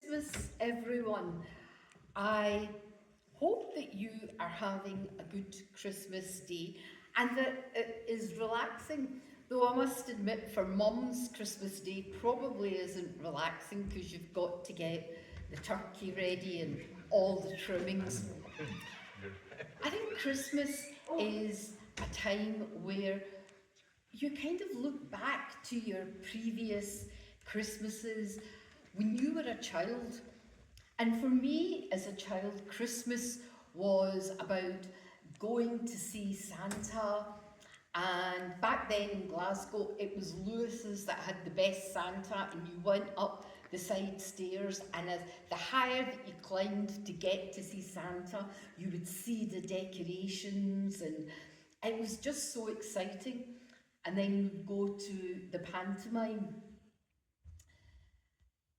Christmas, everyone. I hope that you are having a good Christmas day and that it is relaxing. Though I must admit, for mums, Christmas Day probably isn't relaxing because you've got to get the turkey ready and all the trimmings. I think Christmas is a time where you kind of look back to your previous Christmases when you were a child. And for me as a child, Christmas was about going to see Santa. And back then in Glasgow, it was Lewis's that had the best Santa, and you went up the side stairs, and as the higher that you climbed to get to see Santa, you would see the decorations, and it was just so exciting. And then you'd go to the pantomime.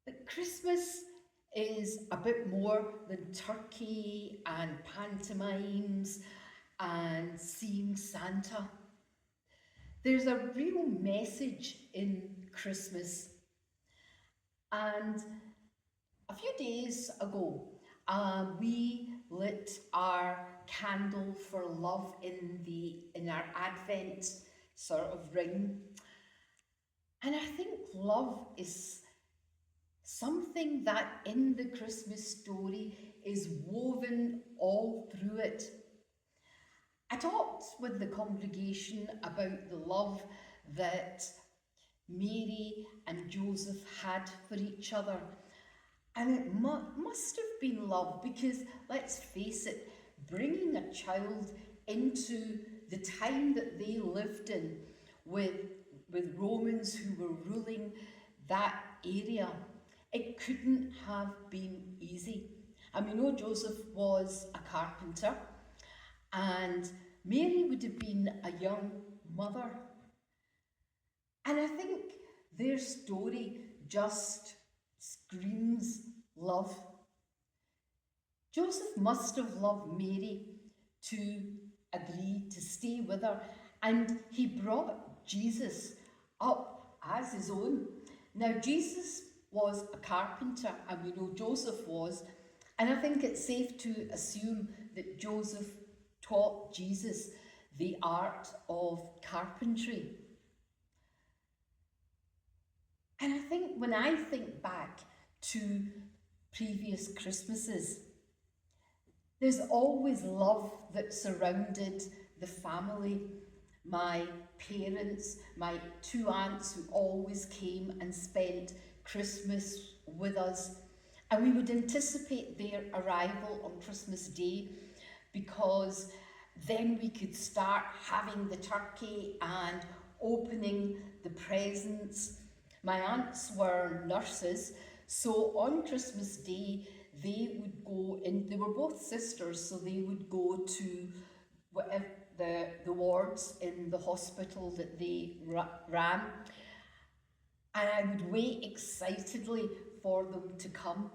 But Christmas is a bit more than turkey and pantomimes and seeing Santa. There's a real message in Christmas. And a few days ago, we lit our candle for love in our Advent sort of ring. And I think love is something that in the Christmas story is woven all through it. I talked with the congregation about the love that Mary and Joseph had for each other. And it must have been love because, let's face it, bringing a child into the time that they lived in with Romans who were ruling that area, it couldn't have been easy. And we know Joseph was a carpenter, and Mary would have been a young mother. And I think their story just screams love. Joseph must have loved Mary to agree to stay with her, and he brought Jesus up as his own. Now, Jesus was a carpenter, and we know Joseph was, and I think it's safe to assume that Joseph taught Jesus the art of carpentry. And I think when I think back to previous Christmases, there's always love that surrounded the family. My parents, my two aunts who always came and spent Christmas with us. And we would anticipate their arrival on Christmas Day because then we could start having the turkey and opening the presents. My aunts were nurses, so on Christmas Day they would go in, they were both sisters, so they would go to whatever the wards in the hospital that they ran, and I would wait excitedly for them to come.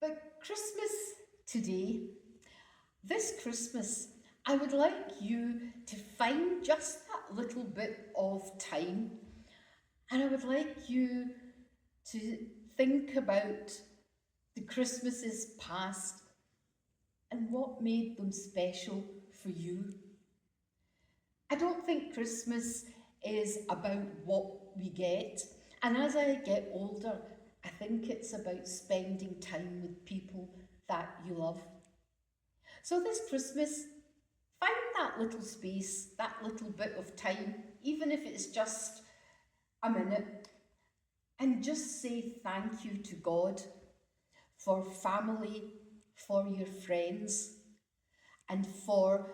But Christmas today, this Christmas, I would like you to find just that little bit of time, and I would like you to think about the Christmases past and what made them special for you. I don't think Christmas is about what we get, and as I get older, I think it's about spending time with people that you love. So this Christmas, find that little space, that little bit of time, even if it's just a minute, and just say thank you to God for family, for your friends, and for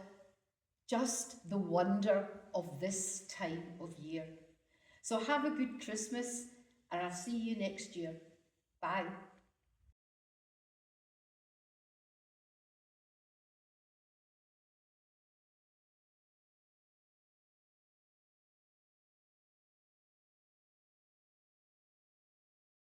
just the wonder of this time of year. So have a good Christmas, and I'll see you next year. Bye.